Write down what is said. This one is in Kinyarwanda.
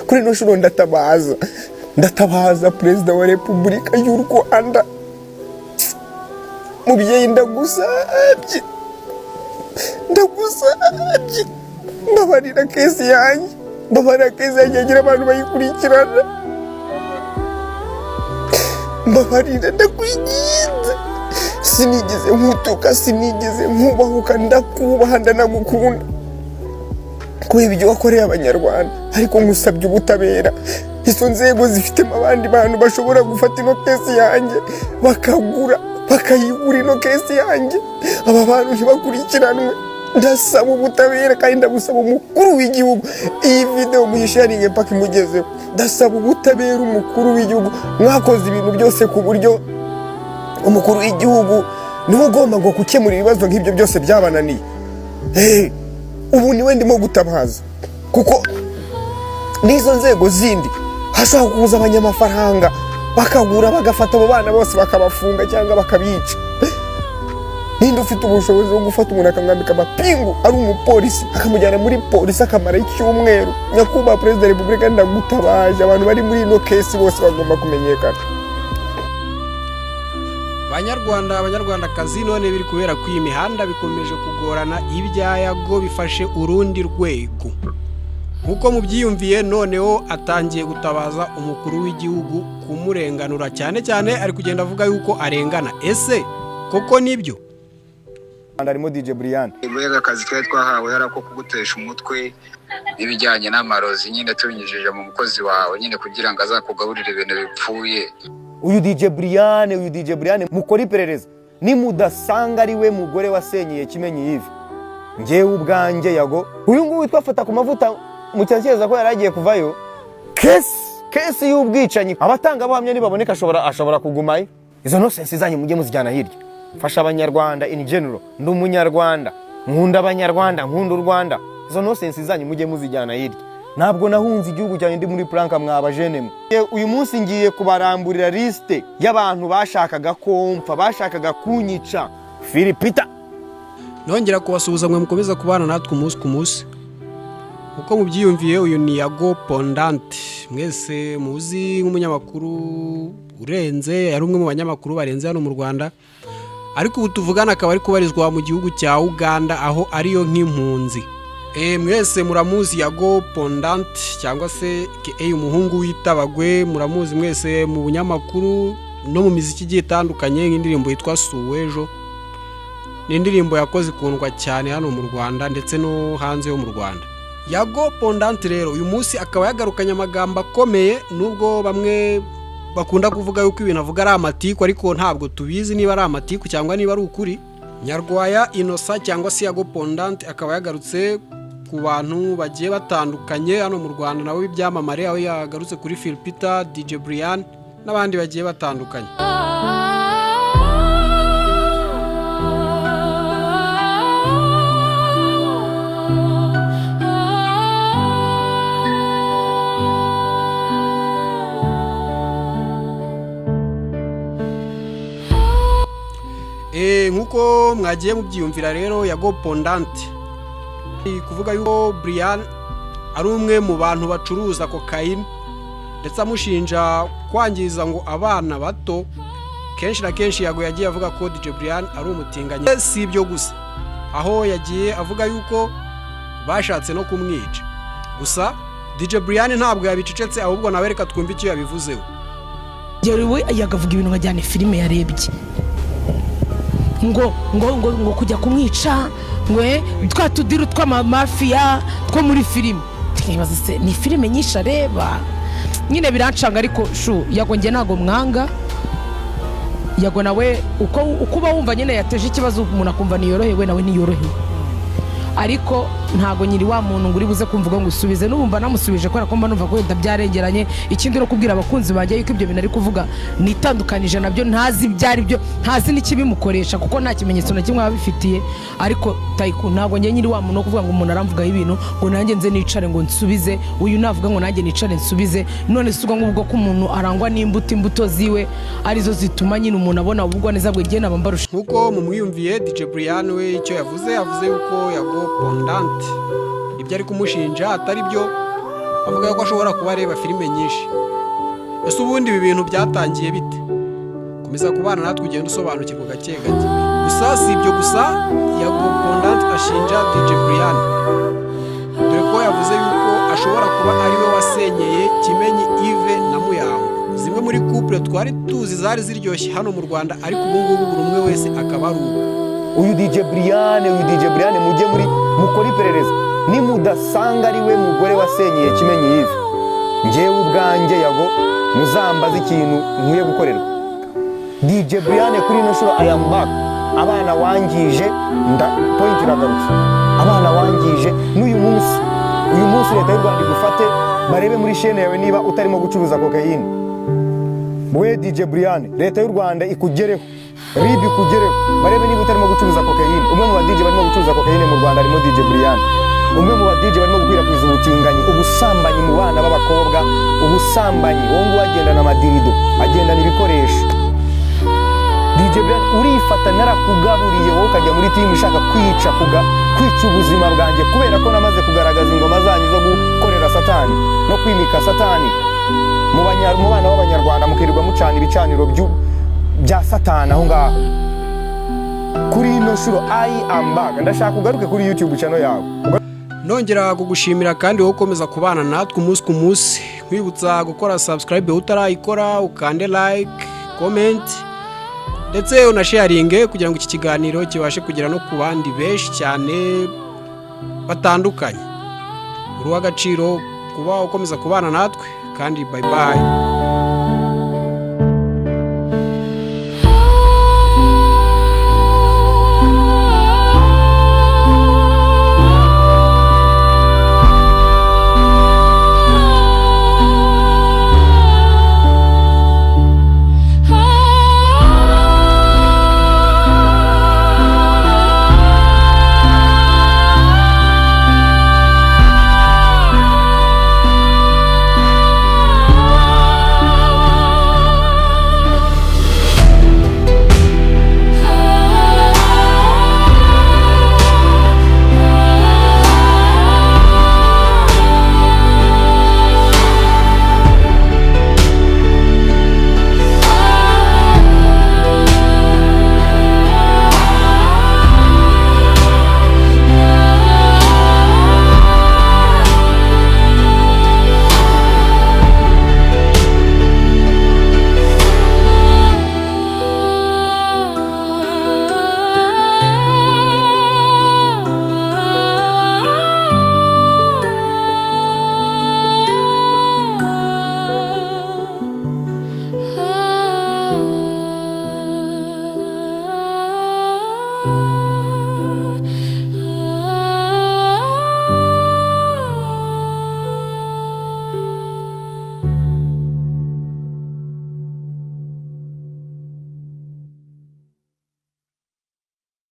kuri no shuro ndatabaza perezida wa Repubulika y'u Rwanda. Mubyeyi ndagusabye mbabarira kesi yanjye agira abantu bayikurikirana. Mbabarira ndakwinginze, sinigeze nkutuka, sinigeze nkubahuka, ndakubaha ndanagukunda kubera ibyo wakoreye abanyarwanda, ariko ngusabye ubutabera. Izo nzego zifitemo abandi bantu bashobora gufata ino kesi yanjye bakayigura ino kesi yanjye, aba bantu ntibakurikiranwe. Ndasaba ubutabera kandi ndabusaba umukuru w'igihugu. Iyi video muyisharinge paka imugezeho. Ndasaba ubutabera umukuru w'igihugu. Mwakoze ibintu byose ku buryo umukuru w'igihugu niwe ugomba ngo gukemura ibibazo nk'ibyo byose byabananiye. Ubu niwe ndimo gutabaza, kuko n'izo nzego zindi hashobora kuza abanyamafaranga bakagura bagafata abo bana bose bakabafunga cyangwa bakabica. Ninde ufite ubushobozi bwo gufata umuntu akamwambika amapingu ari umupolisi akamujyana muri polisi akamara icyumweru? Nyakubahwa Perezida wa Repubulika, ndagutabaje, abantu bari muri ino kesi bose bagomba kumenyekana. Abanyarwandakazi, none biri kubera ko iyi mihanda bikomeje kugorana, ibyayago bifashe urundi rwego. Nkuko mubyiyumviye, noneho atangiye gutabaza umukuru w'igihugu kumurenganura, cyane ari kugenda avuga yuko arengana. Ese koko nibyo? Harimo DJ Brian. Ibwega akazi kare twahawe harako kugutesha umutwe n'ibijyanye n'amarozi, nyine tubinyujije mu mukozi wawe nyine kugira ngo azakugaburire ibintu bipfuye. Uyu DJ Brian mukora iperereza, ni mudasanga ari we mugore wasenyeye Kimenyi Yves. Ngewe ubwanjye yago uyu nguyu witwa Fata ku mavuta mucyakeza ko yaragiye kuvayo. Kesi y'ubwicanyi, abatanga bahamya nibaboneka ashobora kugumayo. Izo nonsense zanyu mujye muzijyana hirya. Fasha abanyarwanda in general, ndi umunyarwanda, nkunda abanyarwanda, nkunda u Rwanda. Izo nonsense zanyu mujye muzijyana hirya. Ntabwo nahunze igihugu cyane ndi muri planka mwabajene. Uyu munsi ngiye kubaramburira liste y'abantu bashakaga kompfa, bashakaga kunyica. Philipita nongera kubasuhuza mwe mukomeza kubana natwe umunsi ku munsi. Uko mubyiyumviye, uyu ni Yago Pondante, mwese muzi nk'umunyamakuru urenze, yari umwe mu banyamakuru barenze hano mu Rwanda, ariko ubu tuvugana akaba ari kubarizwa mu gihugu cya Uganda, aho ariyo nk'impunzi. Mwese muramuzi Yago Pondante cyangwa se umuhungu w'itabagwe, muramuzi mwese mu bunyamakuru no mu miziki igiye itandukanye, nk'indirimbo yitwa Suwejo. Ni indirimbo yakoze ikundwa cyane hano mu Rwanda ndetse no hanze yo mu Rwanda. Yago Pondante rero uyu munsi akaba yagarukanye amagambo akomeye, nubwo bamwe bakunda kuvuga yuko ibintu avuga ari amatiku, ariko ntabwo tubizi niba ari amatiku cyangwa niba ari ukuri. Nyarwaya Innocent cyangwa se Yago Pondante akaba yagarutse ku bantu bagiye batandukanye hano mu Rwanda nabo ibyamamare, aho yagarutse kuri Philipita, DJ Brian n'abandi bagiye batandukanye. Nkuko mwagiye mubyiyumvira rero, Yago Pondante kuvuga yuko Brian ari umwe mu bantu bacuruza cocaine, ndetse amushinja kwangiza ngo abana bato. Kenshi na kenshi Yago yagiye avuga ko DJ Brian ari umutinganyi. Si ibyo gusa, aho yagiye avuga yuko bashatse no kumwica. Gusa DJ Brian ntabwo yabicecetse, ahubwo nawe reka twumve icyo yabivuzeho. Yewe yagavuga ibintu nkajyana filime yarebye ngo kujya kumwica, ngwe twa tudiru tw'amamafia two muri filime. Ntibaza se ni filime nyinshi areba, nyine birancanga. Ariko Yago nge ntago mwanga. Yago nawe uko ba wumva nyine yateje ikibazo umuntu akumva niyorohewe, nawe niyorohewe, ariko ntago nyiri wa muntu nguri buze kumvuga ngo usubize. N'ubumva namusubije ko nakomba numva ko ndabyarengeranye. Ikindi no kubwira abakunzi banjye yuko ibyo bintu ari kuvuga nitandukanije nabyo, ntazi byari byo, ntazi n'ikibimukoresha, kuko nta kimenyetso na kimwe abifitiye. Ariko Taiko ntago nyiri wa muntu kuvuga ngo umuntu aramvuga ibintu ngo nanjye nze nicare ngo nsubize, uyu navuga ngo nanjye nicare nsubize. None suga nk'ubwo ko umuntu arangwa n'imbuto ziwe arizo zituma nyine umuntu abona ubugwa neza bwe gena bambarusha. Nkuko mumwiyumviye, DJ Brian we icyo yavuze yuko Yago Pondante ibyo ari kumushinja atari byo, avuga ko ashobora kuba areba filime nyinshi. Ese ubundi ibi bintu byatangiye bite? Komeza kubana natwe ugenda usobanukirwa gake gake. Gusa si ibyo gusa, Yago Pondant ashinja DJ Brian, dore ko yavuze yuko ashobora kuba ari we wasenyeye Kimenyi Yves na Muyango, zimwe muri couple twari tuzi zari ziryoshye hano mu Rwanda, ariko ubu ngubu buri umwe wese akaba ari uko. uyu DJ Brian mujye muri mukora iperereza nimudasanga ari we mugore wasenyeye Kimenyi Yves, njyewe ubwanjye Yago muzambaza ikintu nkwiye gukorerwa. DJ Brian kuri ino shuro I am back. Abana wangije point iragarutse, abana wangije n'uyu munsi leta y'u Rwanda igufate barebe muri chaîne yawe niba utarimo gucuruza cocaine. We DJ Brian, leta y'u Rwanda ikugereho, RIB ikugereho, barebe niba utarimo gucuruza cocaine. Umwe mu ba DJ barimo gucuruza cocaine mu Rwanda harimo DJ Brian. Umwe mu ba DJ barimo gukwirakwiza ubutinganyi, ubusambanyi mu bana b'abakobwa, ubusambanyi wongo agendana amadirido, agendana ibikoresho. DJ Brian urifata narakugaburiye wowe ukajya muri team ishaka kwica ubuzima bwanjye kubera ko namaze kugaragaza ingoma zanyu zo gukorera satani no kwimika satani mu bana b'abanyarwanda, mukirirwa mucana ibicaniro bya satani aho ngaho. Kuri ino shuro I am back. Ndashaka ugaruke kuri YouTube channel yawe. Nongera kugushimira kandi wowe ukomeza kubana natwe umunsi ku munsi, nkwibutsa gukora subscribe utarayikora, ukande like, comment ndetse unasharinge kugira ngo iki kiganiro kibashe kugera no ku bandi benshi cyane batandukanye. Uri w'agaciro kuba ukomeza kubana natwe kandi bye bye.